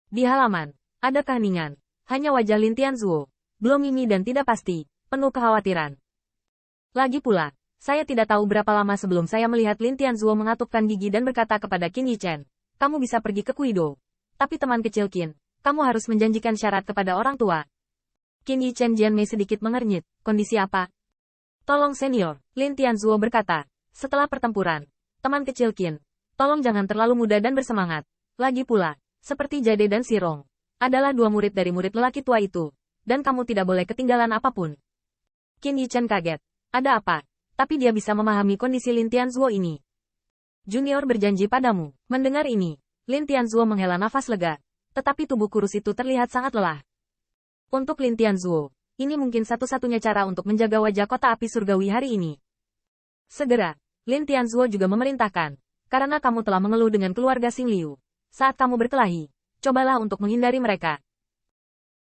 Di halaman, ada keheningan. Hanya wajah Lin Tianzuo. Belum mimi dan tidak pasti, penuh kekhawatiran. Lagi pula, saya tidak tahu berapa lama sebelum saya melihat Lin Tianzuo mengatupkan gigi dan berkata kepada Qin Yichen, kamu bisa pergi ke Kuido. Tapi teman kecil Qin, kamu harus menjanjikan syarat kepada orang tua. Qin Yichen Jianmei sedikit mengernyit, kondisi apa? Tolong senior, Lin Tianzuo berkata, setelah pertempuran. Teman kecil Qin, tolong jangan terlalu muda dan bersemangat. Lagi pula, seperti Jade dan Sirong, adalah dua murid dari murid lelaki tua itu, dan kamu tidak boleh ketinggalan apapun. Qin Yichen kaget. Ada apa? Tapi dia bisa memahami kondisi Lin Tianzuo ini. Junior berjanji padamu. Mendengar ini, Lin Tianzuo menghela nafas lega, tetapi tubuh kurus itu terlihat sangat lelah. Untuk Lin Tianzuo, ini mungkin satu-satunya cara untuk menjaga wajah kota api surgawi hari ini. Segera, Lin Tianzuo juga memerintahkan, karena kamu telah mengeluh dengan keluarga Xing Liu. Saat kamu berkelahi, cobalah untuk menghindari mereka.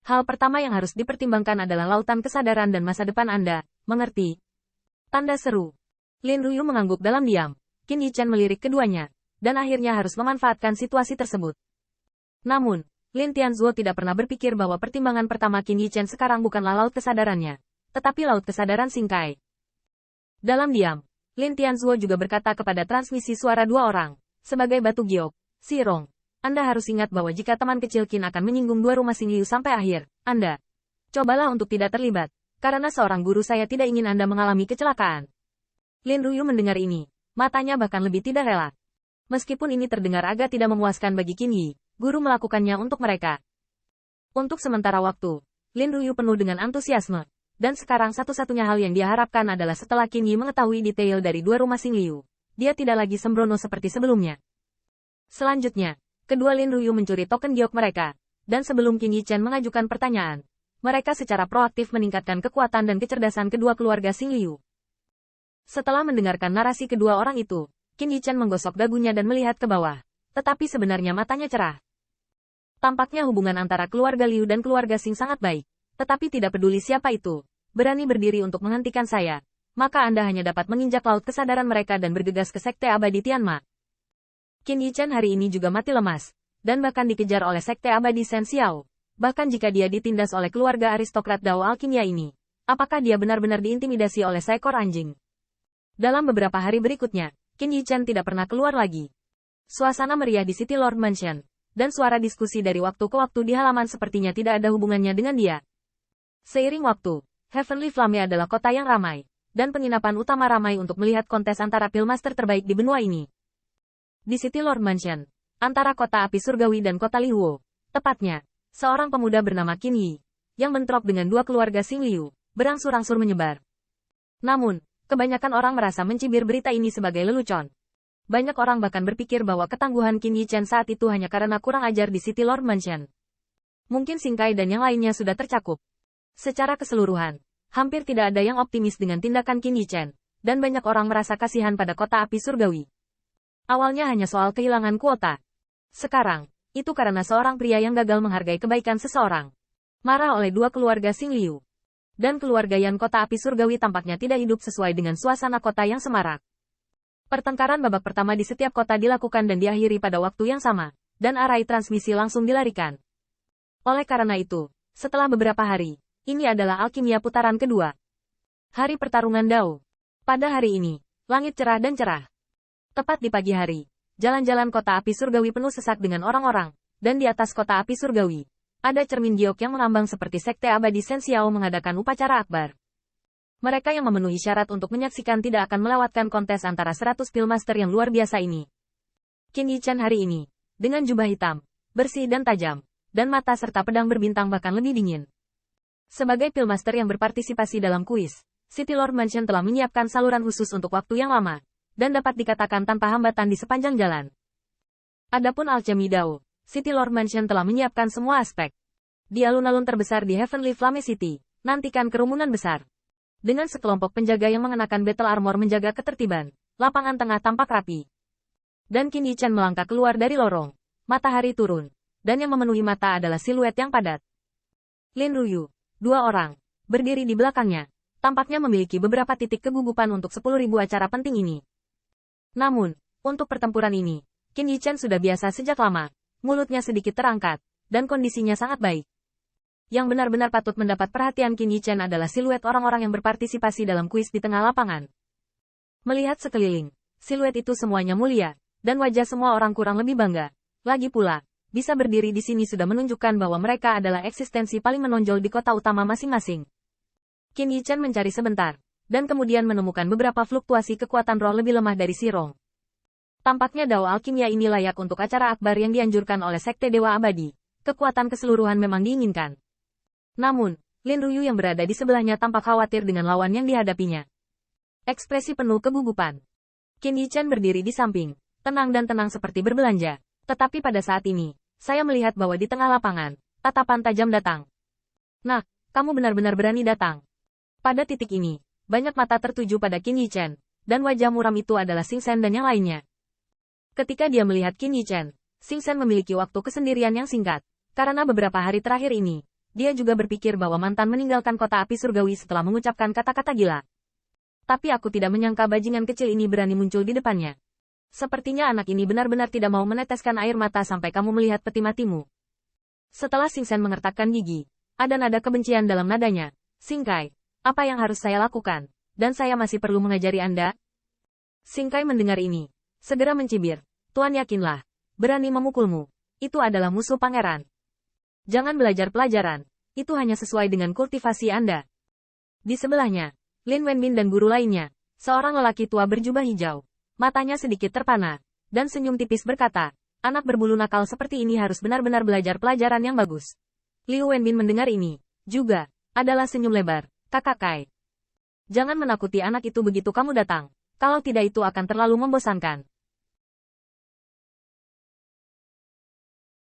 Hal pertama yang harus dipertimbangkan adalah lautan kesadaran dan masa depan Anda, mengerti? Tanda seru. Lin Ruyu mengangguk dalam diam. Qin Yichen melirik keduanya, dan akhirnya harus memanfaatkan situasi tersebut. Namun, Lin Tianzuo tidak pernah berpikir bahwa pertimbangan pertama Qin Yichen sekarang bukanlah laut kesadarannya, tetapi laut kesadaran Xingkai. Dalam diam, Lin Tianzuo juga berkata kepada transmisi suara dua orang, sebagai batu giok, Sirong, Anda harus ingat bahwa jika teman kecil Qin akan menyinggung dua rumah Xing Liu sampai akhir, Anda cobalah untuk tidak terlibat, karena seorang guru saya tidak ingin Anda mengalami kecelakaan. Lin Ruyu mendengar ini, matanya bahkan lebih tidak rela. Meskipun ini terdengar agak tidak memuaskan bagi Qin Yi, guru melakukannya untuk mereka. Untuk sementara waktu, Lin Ruyu penuh dengan antusiasme, dan sekarang satu-satunya hal yang dia harapkan adalah setelah Qin Yi mengetahui detail dari dua rumah Xing Liu, dia tidak lagi sembrono seperti sebelumnya. Selanjutnya, kedua Lin Ruyu mencuri token giok mereka, dan sebelum Qin Yichen mengajukan pertanyaan, mereka secara proaktif meningkatkan kekuatan dan kecerdasan kedua keluarga Xing Liu. Setelah mendengarkan narasi kedua orang itu, Qin Yichen menggosok dagunya dan melihat ke bawah, tetapi sebenarnya matanya cerah. Tampaknya hubungan antara keluarga Liu dan keluarga Xing sangat baik, tetapi tidak peduli siapa itu, berani berdiri untuk menghentikan saya, maka Anda hanya dapat menginjak laut kesadaran mereka dan bergegas ke Sekte Abadi Tianma. Qin Yichen hari ini juga mati lemas, dan bahkan dikejar oleh Sekte Abadi Shen Xiao. Bahkan jika dia ditindas oleh keluarga aristokrat Dao Alkimia ini, apakah dia benar-benar diintimidasi oleh seekor anjing? Dalam beberapa hari berikutnya, Qin Yichen tidak pernah keluar lagi. Suasana meriah di City Lord Mansion, dan suara diskusi dari waktu ke waktu di halaman sepertinya tidak ada hubungannya dengan dia. Seiring waktu, Heavenly Flame adalah kota yang ramai, dan penginapan utama ramai untuk melihat kontes antara Pillmaster terbaik di benua ini. Di City Lord Mansion, antara kota api surgawi dan kota Lihuo, tepatnya, seorang pemuda bernama Qin Yi, yang bentrok dengan dua keluarga Xing Liu, berangsur-angsur menyebar. Namun, kebanyakan orang merasa mencibir berita ini sebagai lelucon. Banyak orang bahkan berpikir bahwa ketangguhan Qin Yichen saat itu hanya karena kurang ajar di City Lord Mansion. Mungkin Xingkai dan yang lainnya sudah tercakup. Secara keseluruhan, hampir tidak ada yang optimis dengan tindakan Qin Yichen, dan banyak orang merasa kasihan pada kota api surgawi. Awalnya hanya soal kehilangan kuota. Sekarang, itu karena seorang pria yang gagal menghargai kebaikan seseorang. Marah oleh dua keluarga Xing Liu. Dan keluarga Yan kota api surgawi tampaknya tidak hidup sesuai dengan suasana kota yang semarak. Pertengkaran babak pertama di setiap kota dilakukan dan diakhiri pada waktu yang sama, dan arai transmisi langsung dilarikan. Oleh karena itu, setelah beberapa hari, ini adalah alkimia putaran kedua. Hari pertarungan Dao. Pada hari ini, langit cerah dan cerah. Tepat di pagi hari, jalan-jalan kota api surgawi penuh sesak dengan orang-orang, dan di atas kota api surgawi, ada cermin giok yang mengambang seperti Sekte Abadi Shen Xiao mengadakan upacara akbar. Mereka yang memenuhi syarat untuk menyaksikan tidak akan melewatkan kontes antara 100 Pillmaster yang luar biasa ini. Qin Yichen hari ini, dengan jubah hitam, bersih dan tajam, dan mata serta pedang berbintang bahkan lebih dingin. Sebagai Pillmaster yang berpartisipasi dalam kuis, City Lord Mansion telah menyiapkan saluran khusus untuk waktu yang lama, dan dapat dikatakan tanpa hambatan di sepanjang jalan. Adapun alchemy Dao, City Lord Mansion telah menyiapkan semua aspek. Di alun-alun terbesar di Heavenly Flame City, nantikan kerumunan besar. Dengan sekelompok penjaga yang mengenakan battle armor menjaga ketertiban, lapangan tengah tampak rapi. Dan Qin Yichen melangkah keluar dari lorong. Matahari turun, dan yang memenuhi mata adalah siluet yang padat. Lin Ruyu, dua orang, berdiri di belakangnya, tampaknya memiliki beberapa titik kegugupan untuk 10.000 acara penting ini. Namun, untuk pertempuran ini, Qin Yichen sudah biasa sejak lama, mulutnya sedikit terangkat, dan kondisinya sangat baik. Yang benar-benar patut mendapat perhatian Qin Yichen adalah siluet orang-orang yang berpartisipasi dalam kuis di tengah lapangan. Melihat sekeliling, siluet itu semuanya mulia, dan wajah semua orang kurang lebih bangga. Lagi pula, bisa berdiri di sini sudah menunjukkan bahwa mereka adalah eksistensi paling menonjol di kota utama masing-masing. Qin Yichen mencari sebentar, dan kemudian menemukan beberapa fluktuasi kekuatan roh lebih lemah dari Xirong. Tampaknya dao alkimia ini layak untuk acara akbar yang dianjurkan oleh Sekte Dewa Abadi. Kekuatan keseluruhan memang diinginkan. Namun, Lin Ruyu yang berada di sebelahnya tampak khawatir dengan lawan yang dihadapinya. Ekspresi penuh kegugupan. Qin Yichen berdiri di samping, tenang dan tenang seperti berbelanja. Tetapi pada saat ini, saya melihat bahwa di tengah lapangan, tatapan tajam datang. Nah, kamu benar-benar berani datang. Pada titik ini, banyak mata tertuju pada Qin Yichen, dan wajah muram itu adalah Xing Shen dan yang lainnya. Ketika dia melihat Qin Yichen, Xing Shen memiliki waktu kesendirian yang singkat, karena beberapa hari terakhir ini, dia juga berpikir bahwa mantan meninggalkan kota api surgawi setelah mengucapkan kata-kata gila. Tapi aku tidak menyangka bajingan kecil ini berani muncul di depannya. Sepertinya anak ini benar-benar tidak mau meneteskan air mata sampai kamu melihat peti matimu. Setelah Xing Shen mengertakkan gigi, ada nada kebencian dalam nadanya. Xing Kai, apa yang harus saya lakukan? Dan saya masih perlu mengajari Anda? Xing Kai mendengar ini, segera mencibir. Tuan yakinlah, berani memukulmu. Itu adalah musuh pangeran. Jangan belajar pelajaran. Itu hanya sesuai dengan kultivasi Anda. Di sebelahnya, Lin Wenbin dan guru lainnya, seorang lelaki tua berjubah hijau. Matanya sedikit terpana, dan senyum tipis berkata, anak berbulu nakal seperti ini harus benar-benar belajar pelajaran yang bagus. Liu Wenbin mendengar ini, juga, adalah senyum lebar. Kakak Kai. Jangan menakuti anak itu begitu kamu datang. Kalau tidak itu akan terlalu membosankan.